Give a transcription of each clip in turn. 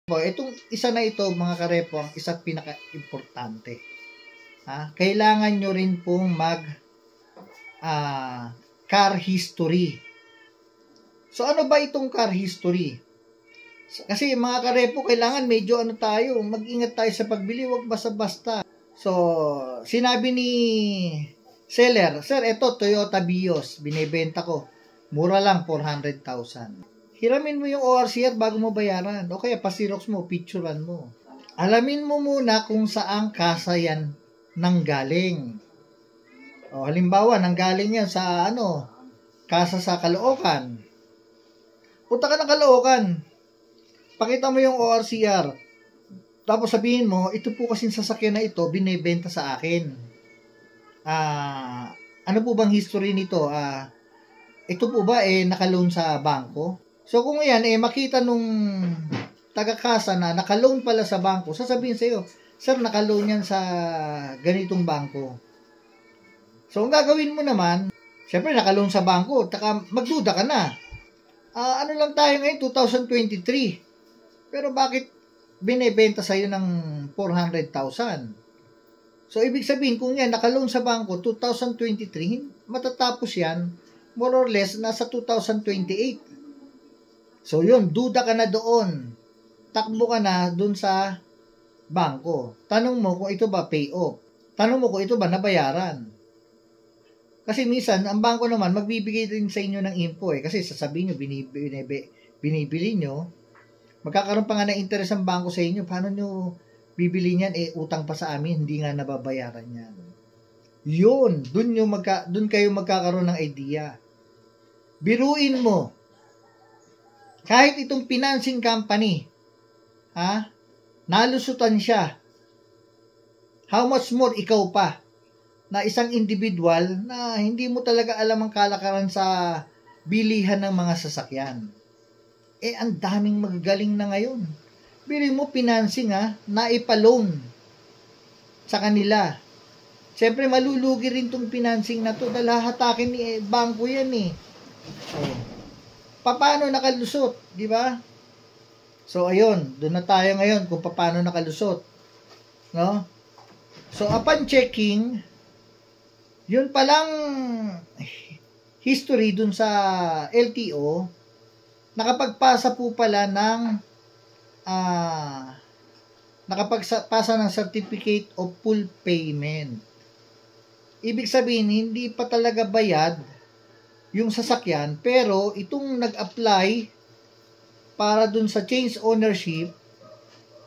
Itong isa na ito, mga karepo, ang isa pinaka-importante. Kailangan nyo rin pong car history. So, ano ba itong car history? Kasi mga karepo, kailangan medyo mag-ingat tayo sa pagbili, wag basta-basta. So, sinabi ni seller, "Sir, ito Toyota Vios, binebenta ko. Mura lang, 400,000. Hiramin mo yung ORCR bago mo bayaran. O kaya pasirox mo, picturean mo. Alamin mo muna kung saang kasa yan nanggaling. O, halimbawa, nanggaling yan sa kasa sa Caloocan. Punta ka ng Caloocan. Pakita mo yung ORCR. Tapos sabihin mo, ito po kasing sasakyan na ito, binebenta sa akin. Ano po bang history nito? Ito po ba naka-loan sa bangko? So kung yan, makita nung taga-kasa na naka-loan pala sa bangko, sasabihin sa'yo, "Sir, naka-loan yan sa ganitong bangko." So ang gagawin mo naman, syempre naka-loan sa bangko, magduda ka na. Ano lang tayo ngayon, 2023. Pero bakit binebenta sa'yo ng 400,000? So ibig sabihin, kung yan, naka-loan sa bangko, 2023, matatapos yan, more or less, nasa 2028. So yun, duda ka na doon. Takbo ka na doon sa bangko. Tanong mo kung ito ba pay off. Tanong mo kung ito ba nabayaran. Kasi minsan, ang bangko naman, magbibigay din sa inyo ng info Kasi sasabihin nyo, binibili nyo, magkakaroon pa nga ng interest ang bangko sa inyo. Paano nyo bibili niyan? Utang pa sa amin, hindi nga nababayaran yan. Yun, dun kayo magkakaroon ng idea. Biruin mo, kahit itong financing company, nalusutan siya. How much more ikaw pa, na isang individual na hindi mo talaga alam ang kalakaran sa bilihan ng mga sasakyan. Ang daming magagaling na ngayon. Bili mo financing naipaloan sa kanila. Siyempre malulugi rin tong financing na to dahil hahatakin ni bangko yan paano nakalusot, di ba? So ayun, doon na tayo ngayon kung paano nakalusot. No? So upon checking, yun palang history dun sa LTO, nakapagpasa po pala nakapagpasa ng certificate of full payment. Ibig sabihin, hindi pa talaga bayad yung sasakyan, pero itong nag-apply para dun sa change ownership,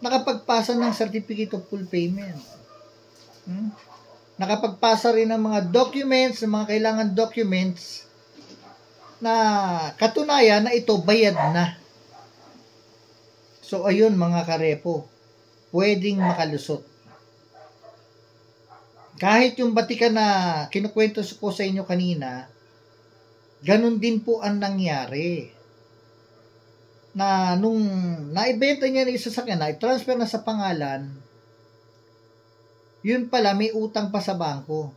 nakapagpasa ng certificate of full payment. Nakapagpasa rin ng mga documents, ng mga kailangan documents na katunayan na ito bayad na. So ayun mga karepo, pwedeng makalusot. Kahit yung batikan na kinukwento ko sa inyo kanina, ganun din po ang nangyari. Na nung naibenta niya ng sasakyan, na-transfer na sa pangalan, yun pala may utang pa sa bangko.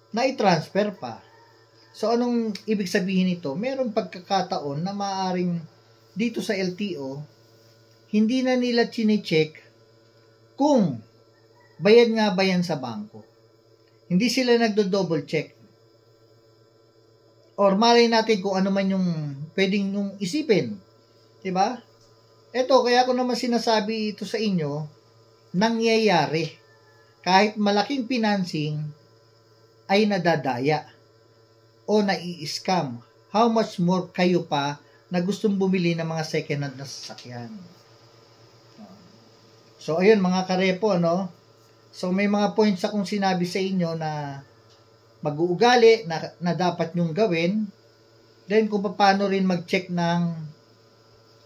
Na-transfer pa. So anong ibig sabihin nito? Merong pagkakataon na maaaring dito sa LTO, hindi na nila chine-check kung bayad nga ba yan sa bangko. Hindi sila nagdo-double check. Or malay natin kung ano man yung pwedeng yung isipin. Diba? Ito, kaya ko naman sinasabi ito sa inyo, nangyayari. Kahit malaking financing ay nadadaya o nai-scam. How much more kayo pa na gustong bumili ng mga second hand na sasakyan. So, ayun mga karepo, So, may mga points akong sinabi sa inyo na mag-uugali na dapat nyong gawin. Then, kung paano rin mag-check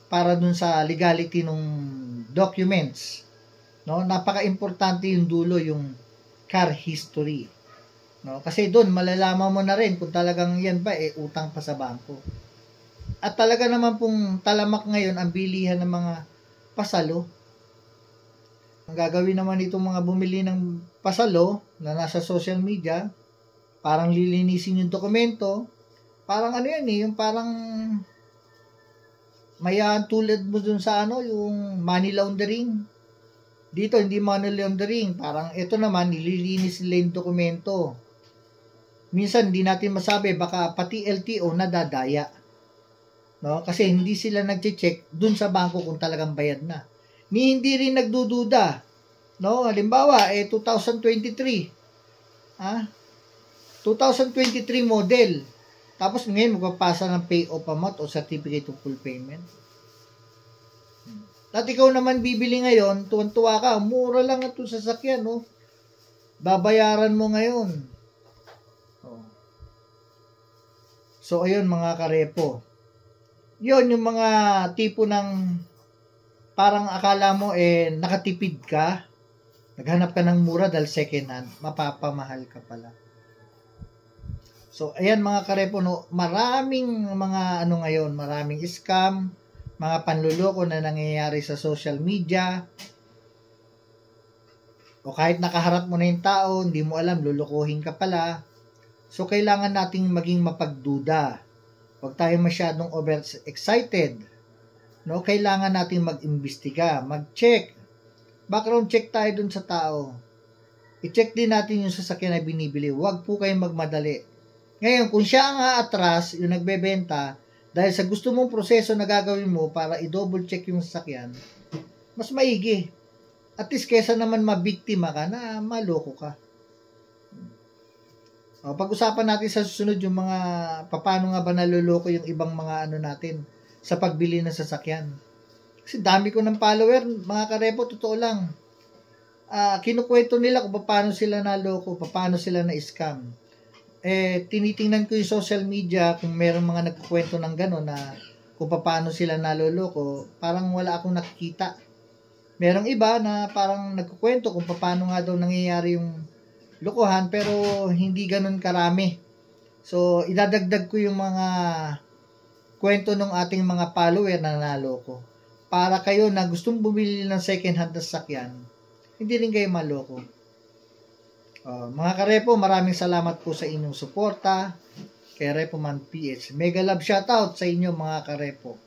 para dun sa legality ng documents. Napaka-importante yung dulo, yung car history. Kasi doon, malalaman mo na rin kung talagang yan ba, utang pa sa bangko. At talaga naman pong talamak ngayon ang bilihan ng mga pasalo. Ang gagawin naman itong mga bumili ng pasalo na nasa social media, parang lilinisin yung dokumento, parang yung parang Mayan tulad mo dun sa yung money laundering. Dito, hindi money laundering. Parang ito naman, nililinis nila yung dokumento. Minsan, hindi natin masabi, baka pati LTO nadadaya. No? Kasi hindi sila nag-check dun sa bangko kung talagang bayad na. Hindi rin nagdududa. No? Halimbawa, 2023. 2023 model. Tapos ngayon, magpapasa ng pay-off amount o certificate of full payment. At ikaw naman bibili ngayon, tuwan-tuwa ka, mura lang ito sasakyan, no? Babayaran mo ngayon. So, ayun mga karepo. Yun, yung mga tipo ng parang akala mo nakatipid ka, naghanap ka ng mura dahil second hand, mapapamahal ka pala. So, ayan mga karepo, no, maraming mga ngayon, maraming scam, mga panluloko na nangyayari sa social media, o kahit nakaharap mo na yung tao, hindi mo alam, lulukuhin ka pala. So, kailangan nating maging mapagduda. Huwag tayo masyadong overexcited. No? Kailangan nating mag-imbestiga, mag-check. Background check tayo dun sa tao. I-check din natin yung sasakyan na binibili. Huwag po kayong magmadali. Ngayon, kung siya ang aatras, yung nagbebenta, dahil sa gusto mong proseso na gagawin mo para i-double check yung sasakyan, mas maigi. At least kesa naman mabiktima ka na maloko ka. Pag-usapan natin sa susunod yung mga paano nga ba naluloko yung ibang mga natin sa pagbili ng sasakyan. Kasi dami ko ng follower, mga karepo, totoo lang. Kinukwento nila kung paano sila naloko, paano sila na-scam. Tinitingnan ko yung social media kung merong mga nagkukwento ng gano'n na kung paano sila naloloko, parang wala akong nakikita. Merong iba na parang nagkukwento kung paano nga daw nangyayari yung lokohan, pero hindi ganun karami. So, idadagdag ko yung mga kwento ng ating mga follower na naloko. Para kayo na gustong bumili ng second hand na sasakyan, hindi rin kayo maloko. Mga karepo, maraming salamat po sa inyong suporta kay Repoman PH. Mega love shoutout sa inyo mga karepo.